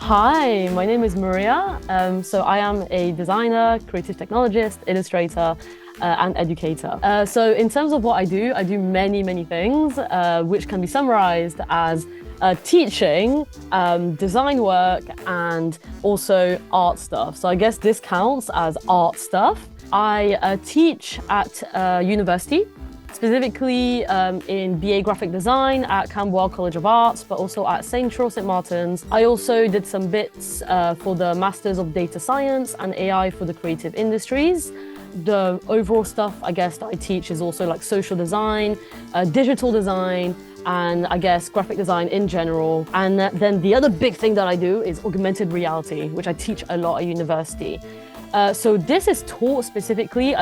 Hi, my name is Maria. So I am a designer, creative technologist, illustrator, and educator. So in terms of what I do many things, which can be summarized as teaching, design work, and also art stuff. So I guess this counts as art stuff. I teach at university, specifically in BA Graphic Design at Camberwell College of Arts, but also at St Martin's. I also did some bits for the Masters of Data Science and AI for the creative industries. The overall stuff, I guess, that I teach is also like social design, digital design, and I guess graphic design in general. And then the other big thing that I do is augmented reality, which I teach a lot at university. So this is taught specifically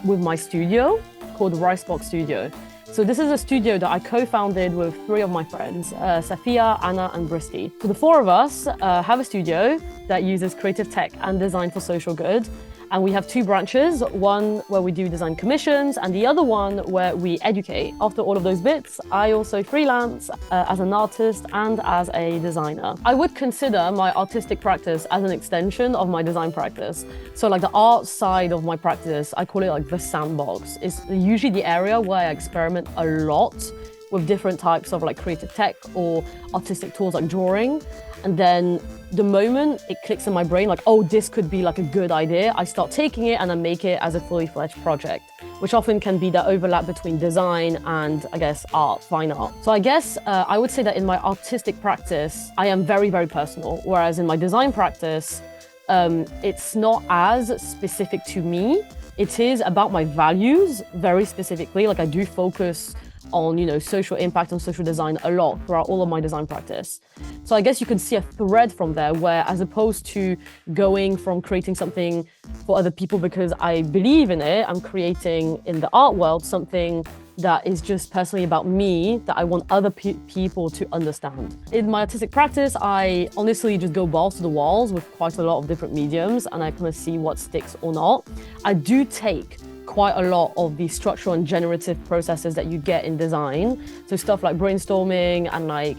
with my studio called Ricebox Studio. So this is a studio that I co-founded with 3 of my friends, Safia, Anna, and Bristy. So the 4 of us have a studio that uses creative tech and design for social good. And we have 2 branches, one where we do design commissions and the other one where we educate. After all of those bits, I also freelance as an artist and as a designer. I would consider my artistic practice as an extension of my design practice. So like the art side of my practice, I call it like the sandbox. It's usually the area where I experiment a lot with different types of like creative tech or artistic tools like drawing. And then the moment it clicks in my brain, like, oh, this could be like a good idea, I start taking it and I make it as a fully fledged project, which often can be the overlap between design and, I guess, art, fine art. So I guess I would say that in my artistic practice, I am very personal, whereas in my design practice, it's not as specific to me. It is about my values, very specifically. Like I do focus on, social impact and social design a lot throughout all of my design practice. So I guess you can see a thread from there where, as opposed to going from creating something for other people because I believe in it, I'm creating in the art world something that is just personally about me that I want other people to understand. In my artistic practice, I honestly just go balls to the walls with quite a lot of different mediums and I kind of see what sticks or not. I do take quite a lot of the structural and generative processes that you get in design. So stuff like brainstorming and like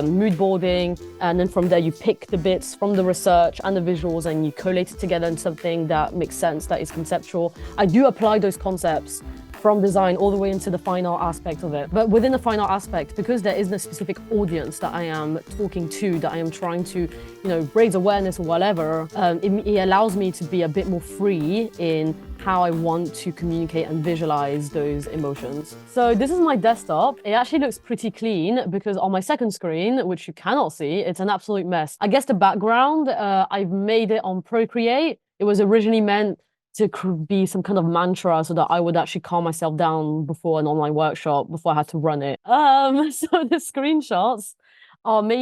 mood boarding. And then from there, you pick the bits from the research and the visuals and you collate it together in something that makes sense, that is conceptual. I do apply those concepts from design all the way into the fine art aspect of it. But within the fine art aspect, because there isn't a specific audience that I am talking to, that I am trying to, raise awareness or whatever, it allows me to be a bit more free in how I want to communicate and visualize those emotions. So this is my desktop. It actually looks pretty clean because on my second screen, which you cannot see, it's an absolute mess. I guess the background, I've made it on Procreate. It was originally meant to be some kind of mantra so that I would actually calm myself down before an online workshop, before I had to run it. So the screenshots are they're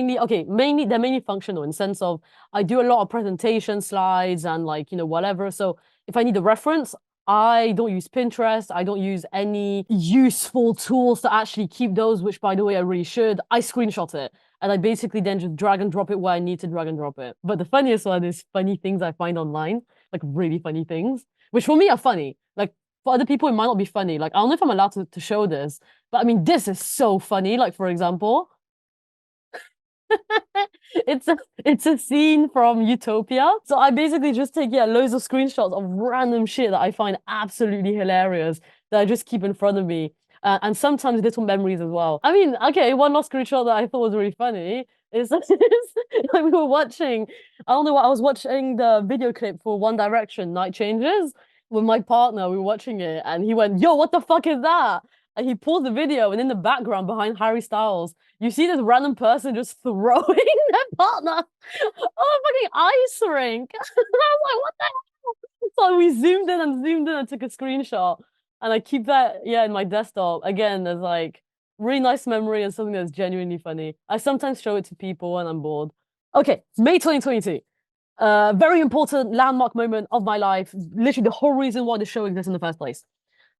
mainly functional in the sense of I do a lot of presentation slides and like, whatever. So if I need a reference, I don't use Pinterest. I don't use any useful tools to actually keep those, which by the way, I really should. I screenshot it. And I basically then just drag and drop it where I need to drag and drop it. But the funniest one is funny things I find online, like really funny things, which for me are funny. Like for other people, it might not be funny. Like, I don't know if I'm allowed to show this, but I mean, this is so funny. Like, for example, it's a scene from Utopia. So I basically just take loads of screenshots of random shit that I find absolutely hilarious that I just keep in front of me. And sometimes little memories as well. I mean, okay, one last screenshot that I thought was really funny is like we were watching, I was watching the video clip for One Direction, Night Changes, with my partner. We were watching it and he went, yo, what the fuck is that? And he paused the video and in the background behind Harry Styles, you see this random person just throwing their partner on a fucking ice rink. And I was like, what the hell? So we zoomed in and took a screenshot. And I keep that, in my desktop. Again, there's like really nice memory and something that's genuinely funny. I sometimes show it to people when I'm bored. Okay, May 2022. Very important landmark moment of my life. Literally the whole reason why the show exists in the first place.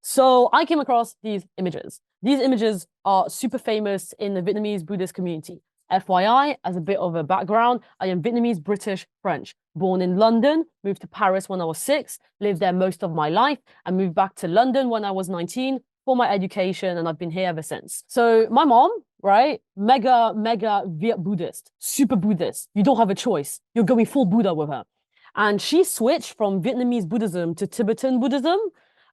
So I came across these images. These images are super famous in the Vietnamese Buddhist community. FYI, as a bit of a background, I am Vietnamese, British, French. Born in London, moved to Paris when I was 6, lived there most of my life, and moved back to London when I was 19 for my education, and I've been here ever since. So my mom right? Mega Viet Buddhist, super Buddhist. You don't have a choice. You're going full Buddha with her. And she switched from Vietnamese Buddhism to Tibetan Buddhism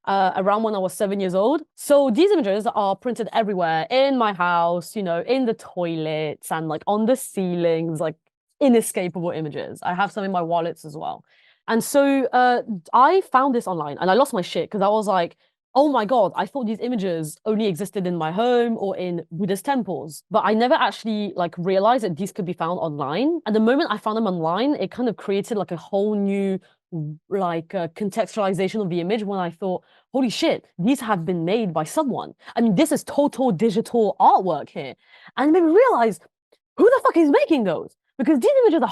around when I was 7 years old. So these images are printed everywhere in my house, you know, in the toilets and like on the ceilings, like inescapable images. I have some in my wallets as well. And so I found this online and I lost my shit because I was like, oh my God, I thought these images only existed in my home or in Buddhist temples. But I never actually like realized that these could be found online. And the moment I found them online, it kind of created like a whole new like contextualization of the image when I thought, holy shit, these have been made by someone. I mean, this is total digital artwork here. And it made me realize, who the fuck is making those? Because these images are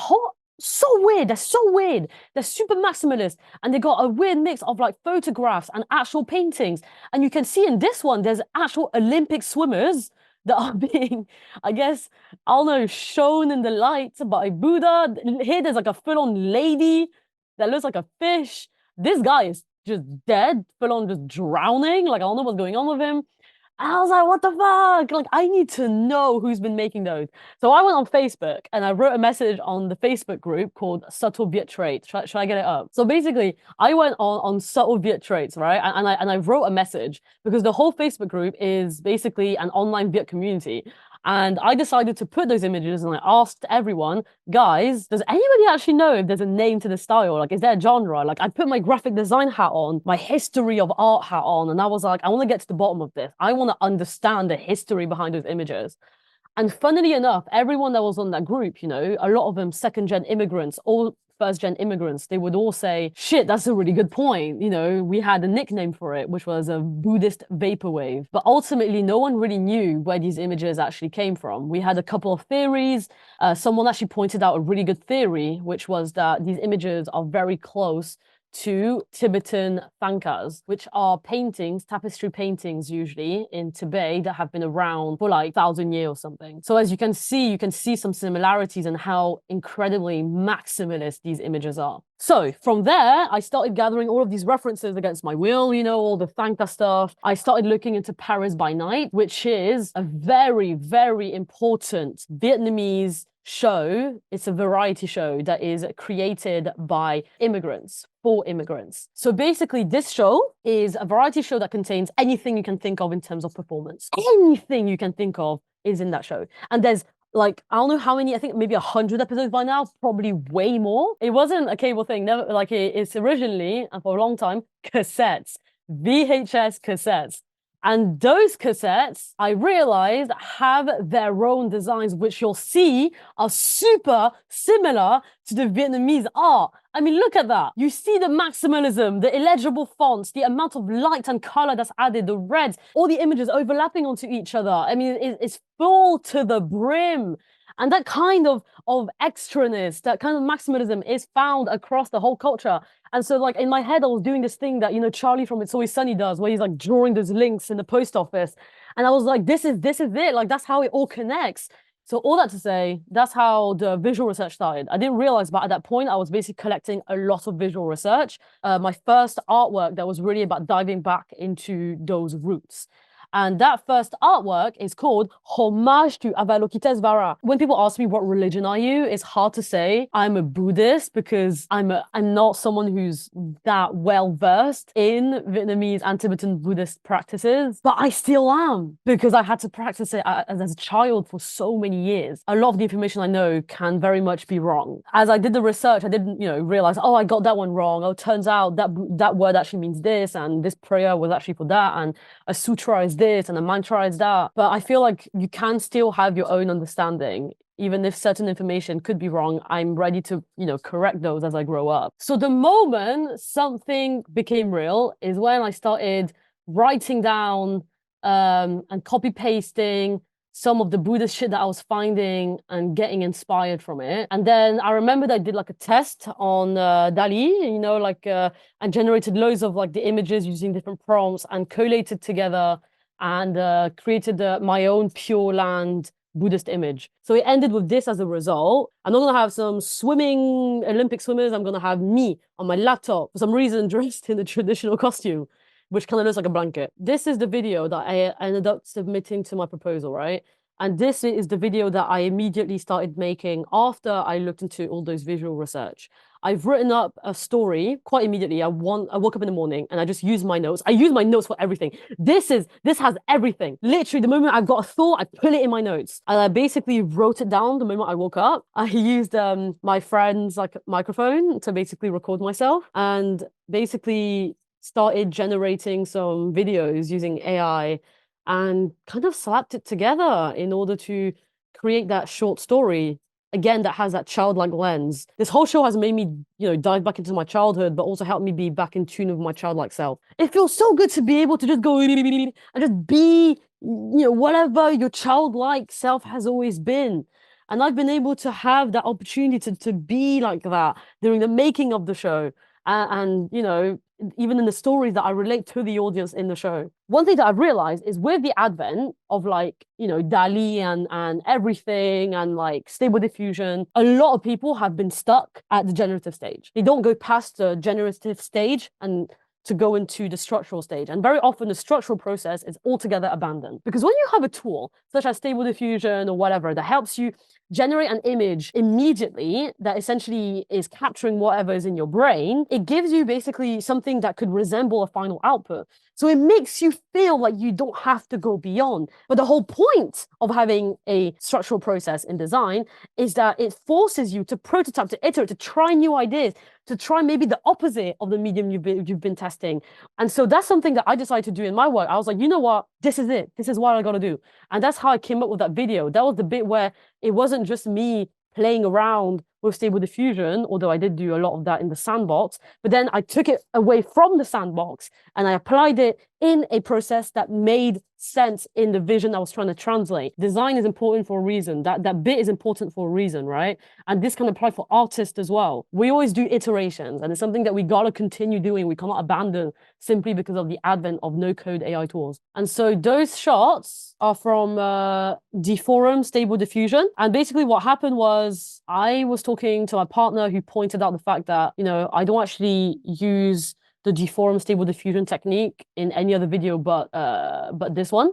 so weird. They're so weird. They're super maximalist. And they got a weird mix of like photographs and actual paintings. And you can see in this one, there's actual Olympic swimmers that are being, I guess, I don't know, shown in the light by Buddha. Here, there's like a full-on lady that looks like a fish. This guy is just dead, full-on just drowning. Like, I don't know what's going on with him. And I was like, what the fuck? Like, I need to know who's been making those. So I went on Facebook and I wrote a message on the Facebook group called Subtle Viet Traits. Should I get it up? So basically, I went on Subtle Viet Traits, right? And I wrote a message because the whole Facebook group is basically an online Viet community. And I decided to put those images and I asked everyone, guys, does anybody actually know if there's a name to the style? Like, is there a genre? Like, I put my graphic design hat on, my history of art hat on, and I was like, I want to get to the bottom of this. I want to understand the history behind those images. And funnily enough, everyone that was on that group, you know, a lot of them second-gen immigrants, all first-gen immigrants, they would all say, shit, that's a really good point. You know, we had a nickname for it, which was a Buddhist vaporwave. But ultimately, no one really knew where these images actually came from. We had a couple of theories. Someone actually pointed out a really good theory, which was that these images are very close to Tibetan thangkas, which are paintings, tapestry paintings usually in Tibet that have been around for like 1,000 years or something. So as you can see some similarities in how incredibly maximalist these images are. So from there, I started gathering all of these references against my will, you know, all the thangka stuff. I started looking into Paris by Night, which is a very, very important Vietnamese show. It's a variety show that is created by immigrants for immigrants. So basically, this show is a variety show that contains anything you can think of in terms of performance. Anything you can think of is in that show. And there's like, I don't know how many, I think maybe 100 episodes by now, probably way more. It wasn't a cable thing, never, like it's originally, and for a long time, cassettes, VHS cassettes. And those cassettes, I realized, have their own designs, which you'll see are super similar to the Vietnamese art. I mean, look at that. You see the maximalism, the illegible fonts, the amount of light and color that's added, the reds, all the images overlapping onto each other. I mean, it's full to the brim. And that kind of extraness, that kind of maximalism is found across the whole culture. And so like in my head, I was doing this thing that, you know, Charlie from It's Always Sunny does, where he's like drawing those links in the post office. And I was like, this is it. Like, that's how it all connects. So all that to say, that's how the visual research started. I didn't realize, but at that point, I was basically collecting a lot of visual research. My first artwork that was really about diving back into those roots. And that first artwork is called Hommage to Avalokitesvara. When people ask me what religion are you, it's hard to say I'm a Buddhist because I'm not someone who's that well versed in Vietnamese and Tibetan Buddhist practices, but I still am because I had to practice it as a child for so many years. A lot of the information I know can very much be wrong. As I did the research, I didn't, realize, oh, I got that one wrong. Oh, it turns out that word actually means this, and this prayer was actually for that, and a sutra is this and a mantra is that. But I feel like you can still have your own understanding. Even if certain information could be wrong, I'm ready to, correct those as I grow up. So the moment something became real is when I started writing down and copy pasting some of the Buddhist shit that I was finding and getting inspired from it. And then I remembered I did like a test on DALL-E, and generated loads of like the images using different prompts and collated together and created my own Pure Land Buddhist image. So it ended with this as a result. I'm not gonna have some swimming Olympic swimmers. I'm gonna have me on my laptop for some reason dressed in a traditional costume, which kind of looks like a blanket. This is the video that I ended up submitting to my proposal, right? And this is the video that I immediately started making after I looked into all those visual research. I've written up a story quite immediately. I woke up in the morning and I just used my notes. I use my notes for everything. This has everything. Literally, the moment I've got a thought, I put it in my notes. And I basically wrote it down the moment I woke up. I used my friend's like microphone to basically record myself and basically started generating some videos using AI and kind of slapped it together in order to create that short story again that has that childlike lens. This whole show has made me, dive back into my childhood, but also helped me be back in tune with my childlike self. It feels so good to be able to just go and just be, whatever your childlike self has always been. And I've been able to have that opportunity to be like that during the making of the show. And even in the stories that I relate to the audience in the show. One thing that I've realized is with the advent of DALL-E and everything and like Stable Diffusion, a lot of people have been stuck at the generative stage. They don't go past the generative stage and to go into the structural stage. And very often the structural process is altogether abandoned. Because when you have a tool, such as Stable Diffusion or whatever, that helps you generate an image immediately that essentially is capturing whatever is in your brain, it gives you basically something that could resemble a final output. So it makes you feel like you don't have to go beyond. But the whole point of having a structural process in design is that it forces you to prototype, to iterate, to try new ideas, to try maybe the opposite of the medium you've been testing. And so that's something that I decided to do in my work. I was like, you know what? This is it. This is what I got to do. And that's how I came up with that video. That was the bit where it wasn't just me playing around with Stable Diffusion, although I did do a lot of that in the sandbox, but then I took it away from the sandbox and I applied it in a process that made sense in the vision I was trying to translate. Design is important for a reason. That bit is important for a reason, right? And this can apply for artists as well. We always do iterations, and it's something that we gotta continue doing. We cannot abandon simply because of the advent of no-code AI tools. And so those shots are from the forum Stable Diffusion. And basically what happened was I was talking to my partner who pointed out the fact that, I don't actually use the deform Stable Diffusion technique in any other video but this one.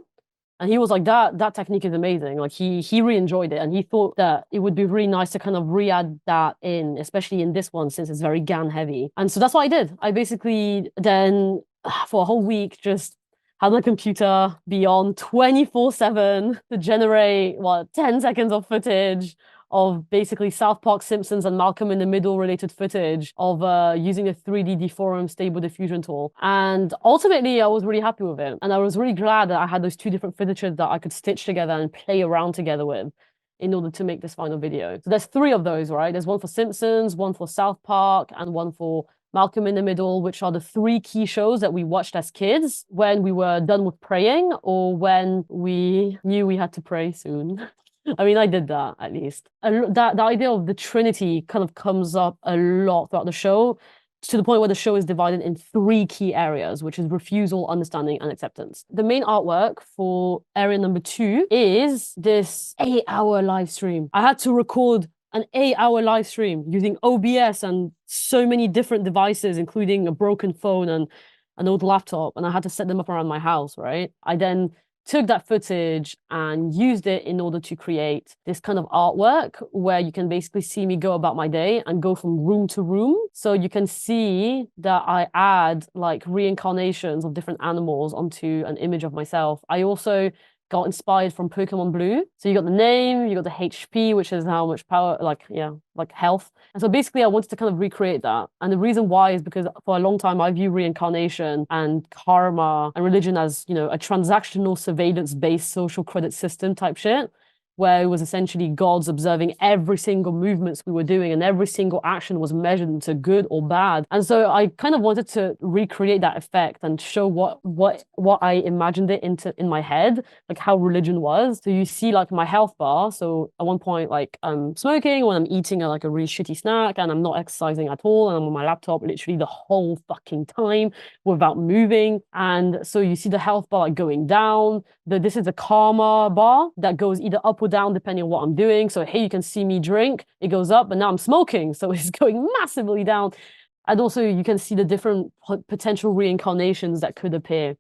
And he was like, that technique is amazing. Like he really enjoyed it. And he thought that it would be really nice to kind of re-add that in, especially in this one, since it's very GAN heavy. And so that's what I did. I basically then for a whole week just had my computer be on 24/7 to generate 10 seconds of footage of basically South Park, Simpsons, and Malcolm in the Middle related footage of using a 3D deform Stable Diffusion tool. And ultimately, I was really happy with it. And I was really glad that I had those two different footages that I could stitch together and play around together with in order to make this final video. So there's 3 of those, right? There's one for Simpsons, one for South Park, and one for Malcolm in the Middle, which are the 3 key shows that we watched as kids when we were done with praying or when we knew we had to pray soon. I mean, I did that at least. The idea of the Trinity kind of comes up a lot throughout the show, to the point where the show is divided in 3 key areas, which is refusal, understanding, and acceptance. The main artwork for area number 2 is this 8-hour live stream. I had to record an 8-hour live stream using OBS and so many different devices, including a broken phone and an old laptop, and I had to set them up around my house, right? I then took that footage and used it in order to create this kind of artwork where you can basically see me go about my day and go from room to room. So you can see that I add like reincarnations of different animals onto an image of myself. I also got inspired from Pokemon Blue. So you got the name, you got the HP, which is how much power, like health. And so basically I wanted to kind of recreate that. And the reason why is because for a long time I view reincarnation and karma and religion as, a transactional surveillance-based social credit system type shit, where it was essentially gods observing every single movements we were doing and every single action was measured into good or bad. And so I kind of wanted to recreate that effect and show what I imagined it in my head, like how religion was. So you see like my health bar. So at one point, like I'm smoking when I'm eating a really shitty snack and I'm not exercising at all. And I'm on my laptop literally the whole fucking time without moving. And so you see the health bar like going down. This is a karma bar that goes either up or down depending on what I'm doing. So here you can see me drink, it goes up, but now I'm smoking, so it's going massively down. And also you can see the different potential reincarnations that could appear.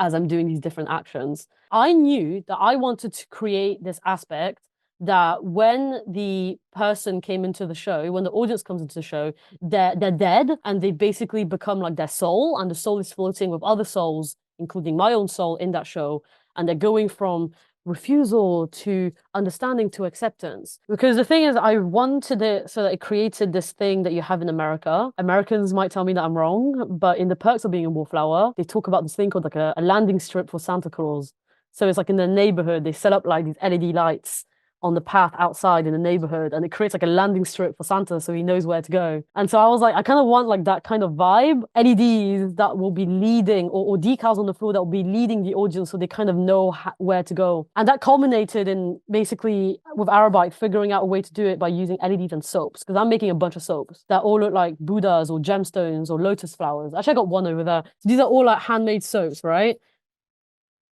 as I'm doing these different actions. I knew that I wanted to create this aspect that when the person came into the show, when the audience comes into the show, they're dead and they basically become like their soul, and the soul is floating with other souls, including my own soul in that show, and they're going from refusal to understanding to acceptance. Because the thing is, I wanted it so that it created this thing that you have in America. Americans might tell me that I'm wrong, but in the perks of being a wallflower, they talk about this thing called like a landing strip for Santa Claus. So it's like in the neighborhood, they set up like these LED lights on the path outside in the neighborhood, and it creates like a landing strip for Santa so he knows where to go. And so I was like, I kind of want like that kind of vibe, LEDs that will be leading, or decals on the floor that will be leading the audience so they kind of know where to go. And that culminated in basically with arebyte figuring out a way to do it by using LEDs and soaps, because I'm making a bunch of soaps that all look like Buddhas or gemstones or lotus flowers. Actually, I got one over there. So these are all like handmade soaps, right?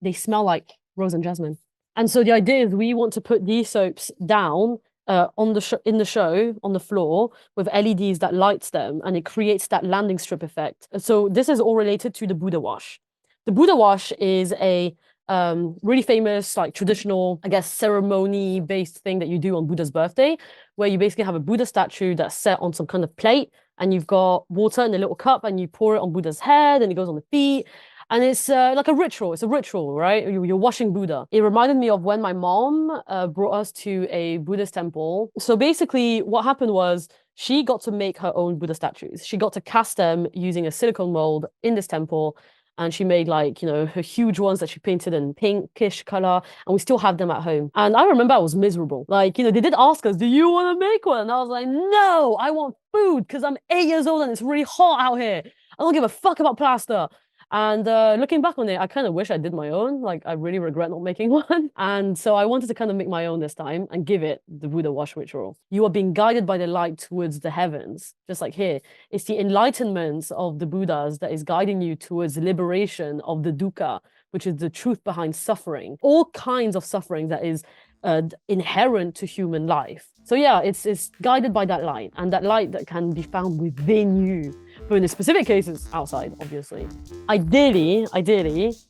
They smell like rose and jasmine. And so the idea is we want to put these soaps down on the in the show on the floor with LEDs that lights them, and it creates that landing strip effect. So this is all related to the Buddha wash. The Buddha wash is a really famous, like traditional, I guess, ceremony-based thing that you do on Buddha's birthday, where you basically have a Buddha statue that's set on some kind of plate, and you've got water in a little cup, and you pour it on Buddha's head, and it goes on the feet. And it's like a ritual. It's a ritual, right? You're washing Buddha. It reminded me of when my mom brought us to a Buddhist temple. So basically what happened was she got to make her own Buddha statues. She got to cast them using a silicone mold in this temple. And she made like, you know, her huge ones that she painted in pinkish color. And we still have them at home. And I remember I was miserable. Like, you know, they did ask us, do you want to make one? And I was like, no, I want food because I'm 8 years old and it's really hot out here. I don't give a fuck about plaster. And looking back on it, I kind of wish I did my own. Like, I really regret not making one. And so I wanted to kind of make my own this time and give it the Buddha wash ritual. You are being guided by the light towards the heavens, just like here. It's the enlightenment of the Buddhas that is guiding you towards liberation of the dukkha, which is the truth behind suffering. All kinds of suffering that is inherent to human life. So yeah, it's guided by that light, and that light that can be found within you. But in the specific cases, outside, obviously. Ideally,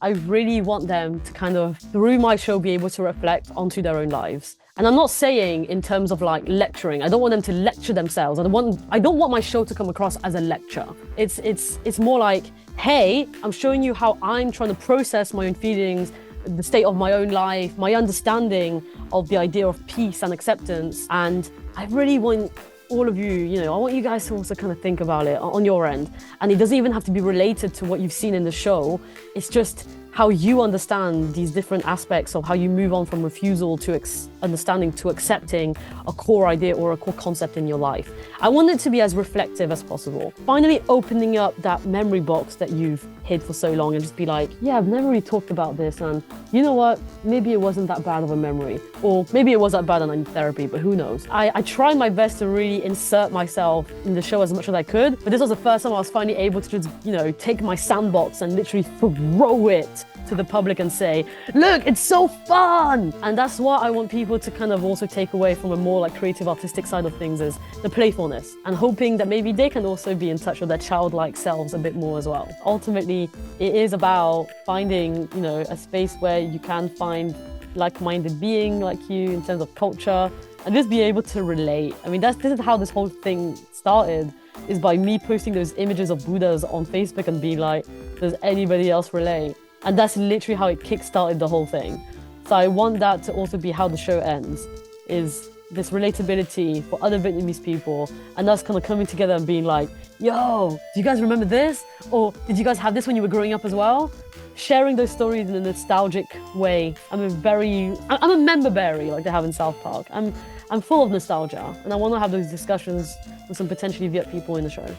I really want them to kind of, through my show, be able to reflect onto their own lives. And I'm not saying in terms of like lecturing. I don't want them to lecture themselves. I don't want my show to come across as a lecture. It's more like, hey, I'm showing you how I'm trying to process my own feelings, the state of my own life, my understanding of the idea of peace and acceptance. And I really want all of you, you know, I want you guys to also kind of think about it on your end. And it doesn't even have to be related to what you've seen in the show. It's just how you understand these different aspects of how you move on from refusal to understanding to accepting a core idea or a core concept in your life. I want it to be as reflective as possible. Finally opening up that memory box that you've hid for so long and just be like, yeah, I've never really talked about this, and you know what? Maybe it wasn't that bad of a memory, or maybe it was that bad and I need therapy, but who knows? I tried my best to really insert myself in the show as much as I could, but this was the first time I was finally able to just, you know, take my sandbox and literally throw it to the public and say, look, it's so fun. And that's what I want people to kind of also take away from a more like creative artistic side of things, is the playfulness, and hoping that maybe they can also be in touch with their childlike selves a bit more as well. Ultimately, it is about finding, you know, a space where you can find like-minded being like you in terms of culture, and just be able to relate. I mean, this is how this whole thing started, is by me posting those images of Buddhas on Facebook and being like, does anybody else relate? And that's literally how it kickstarted the whole thing. So I want that to also be how the show ends, is this relatability for other Vietnamese people, and us kind of coming together and being like, yo, do you guys remember this? Or did you guys have this when you were growing up as well? Sharing those stories in a nostalgic way. I'm a member berry, like they have in South Park. I'm full of nostalgia, and I want to have those discussions with some potentially Viet people in the show.